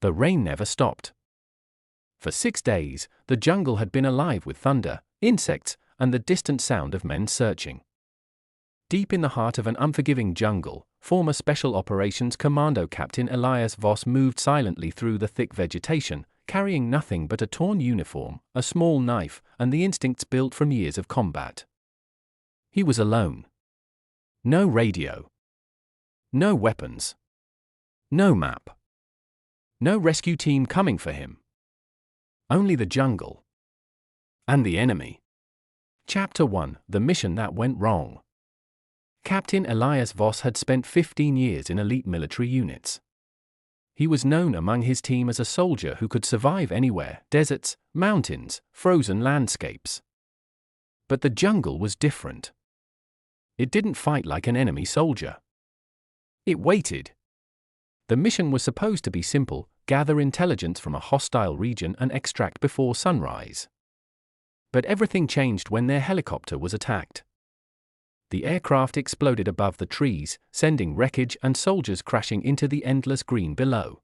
The rain never stopped. For 6 days, the jungle had been alive with thunder, insects, and the distant sound of men searching. Deep in the heart of an unforgiving jungle, former Special Operations Commando Captain Elias Voss moved silently through the thick vegetation, carrying nothing but a torn uniform, a small knife, and the instincts built from years of combat. He was alone. No radio. No weapons. No map. No rescue team coming for him. Only the jungle. And the enemy. Chapter 1: The Mission That Went Wrong. Captain Elias Voss had spent 15 years in elite military units. He was known among his team as a soldier who could survive anywhere: deserts, mountains, frozen landscapes. But the jungle was different. It didn't fight like an enemy soldier. It waited. The mission was supposed to be simple: gather intelligence from a hostile region and extract before sunrise. But everything changed when their helicopter was attacked. The aircraft exploded above the trees, sending wreckage and soldiers crashing into the endless green below.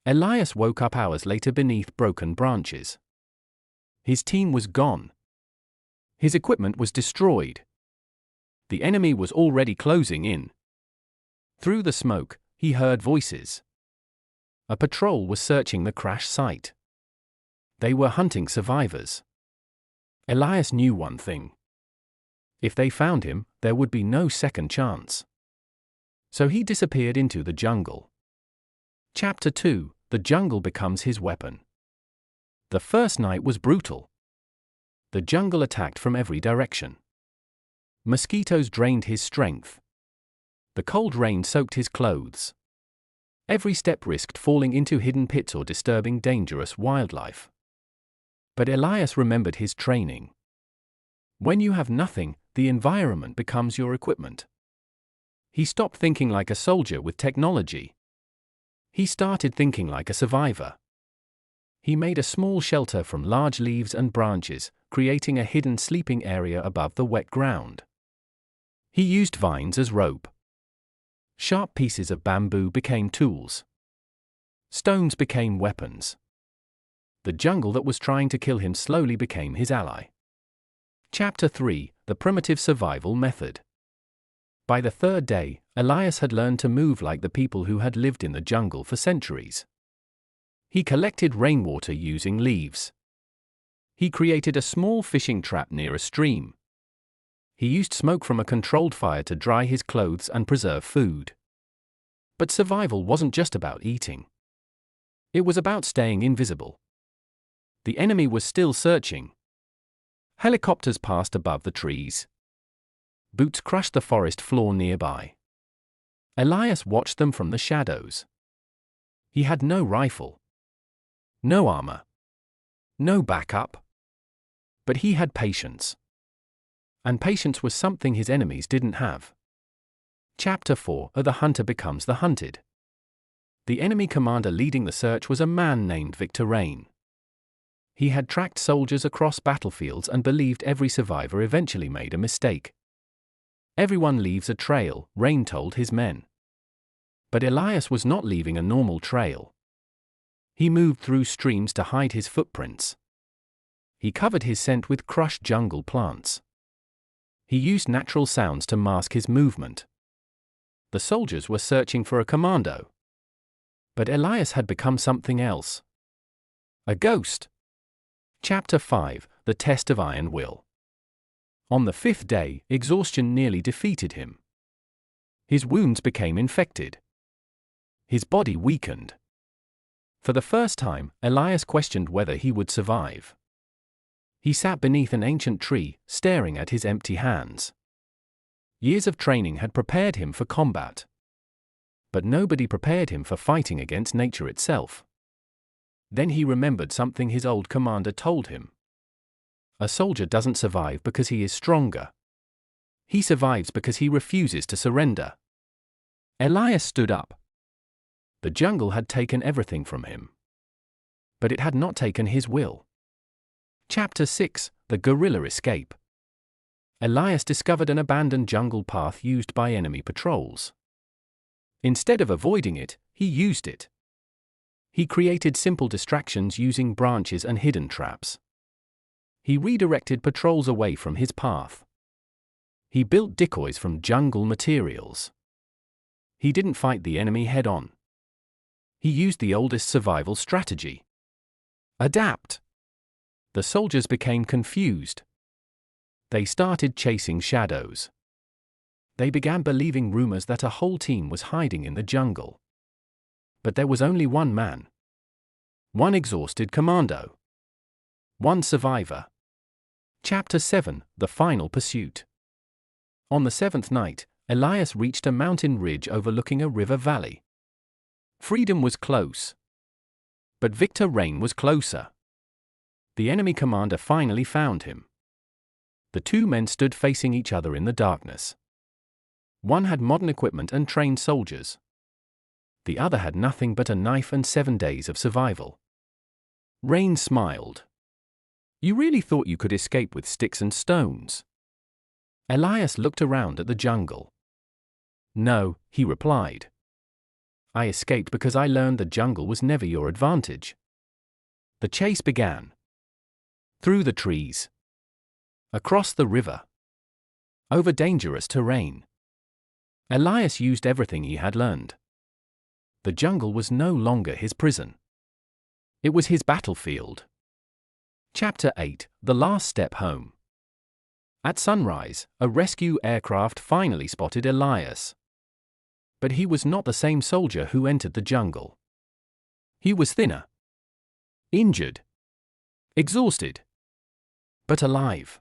Elias woke up hours later beneath broken branches. His team was gone. His equipment was destroyed. The enemy was already closing in. Through the smoke, he heard voices. A patrol was searching the crash site. They were hunting survivors. Elias knew one thing. If they found him, there would be no second chance. So he disappeared into the jungle. Chapter 2: The jungle becomes his weapon. The first night was brutal. The jungle attacked from every direction. Mosquitoes drained his strength. The cold rain soaked his clothes. Every step risked falling into hidden pits or disturbing dangerous wildlife. But Elias remembered his training. When you have nothing, the environment becomes your equipment. He stopped thinking like a soldier with technology. He started thinking like a survivor. He made a small shelter from large leaves and branches, creating a hidden sleeping area above the wet ground. He used vines as rope. Sharp pieces of bamboo became tools. Stones became weapons. The jungle that was trying to kill him slowly became his ally. Chapter 3: The Primitive Survival Method. By the third day, Elias had learned to move like the people who had lived in the jungle for centuries. He collected rainwater using leaves. He created a small fishing trap near a stream. He used smoke from a controlled fire to dry his clothes and preserve food. But survival wasn't just about eating. It was about staying invisible. The enemy was still searching. Helicopters passed above the trees. Boots crushed the forest floor nearby. Elias watched them from the shadows. He had no rifle. No armor. No backup. But he had patience. And patience was something his enemies didn't have. Chapter 4: The Hunter Becomes the Hunted. The enemy commander leading the search was a man named Victor Rain. He had tracked soldiers across battlefields and believed every survivor eventually made a mistake. Everyone leaves a trail, Rain told his men. But Elias was not leaving a normal trail. He moved through streams to hide his footprints. He covered his scent with crushed jungle plants. He used natural sounds to mask his movement. The soldiers were searching for a commando. But Elias had become something else. A ghost. Chapter 5: The Test of Iron Will. On the 5th day, exhaustion nearly defeated him. His wounds became infected. His body weakened. For the first time, Elias questioned whether he would survive. He sat beneath an ancient tree, staring at his empty hands. Years of training had prepared him for combat. But nobody prepared him for fighting against nature itself. Then he remembered something his old commander told him. A soldier doesn't survive because he is stronger. He survives because he refuses to surrender. Elias stood up. The jungle had taken everything from him. But it had not taken his will. Chapter 6: The Guerrilla Escape. Elias discovered an abandoned jungle path used by enemy patrols. Instead of avoiding it, he used it. He created simple distractions using branches and hidden traps. He redirected patrols away from his path. He built decoys from jungle materials. He didn't fight the enemy head-on. He used the oldest survival strategy: adapt. The soldiers became confused. They started chasing shadows. They began believing rumors that a whole team was hiding in the jungle. But there was only one man. One exhausted commando. One survivor. Chapter 7: The Final Pursuit. On the seventh night, Elias reached a mountain ridge overlooking a river valley. Freedom was close. But Victor Rain was closer. The enemy commander finally found him. The two men stood facing each other in the darkness. One had modern equipment and trained soldiers. The other had nothing but a knife and 7 days of survival. Rain smiled. "You really thought you could escape with sticks and stones?" Elias looked around at the jungle. "No," he replied. "I escaped because I learned the jungle was never your advantage." The chase began. Through the trees. Across the river. Over dangerous terrain. Elias used everything he had learned. The jungle was no longer his prison. It was his battlefield. Chapter 8: The Last Step Home. At sunrise, a rescue aircraft finally spotted Elias. But he was not the same soldier who entered the jungle. He was thinner. Injured. Exhausted. But alive.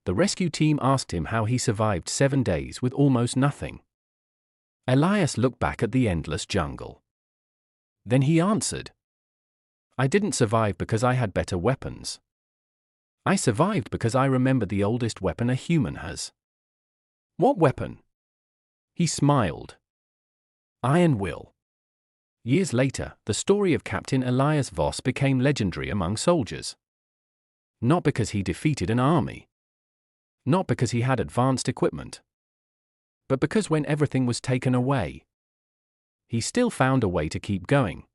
The rescue team asked him how he survived 7 days with almost nothing. Elias looked back at the endless jungle. Then he answered, "I didn't survive because I had better weapons. I survived because I remember the oldest weapon a human has." "What weapon?" He smiled. "Iron will." Years later, the story of Captain Elias Voss became legendary among soldiers. Not because he defeated an army. Not because he had advanced equipment. But because when everything was taken away, he still found a way to keep going.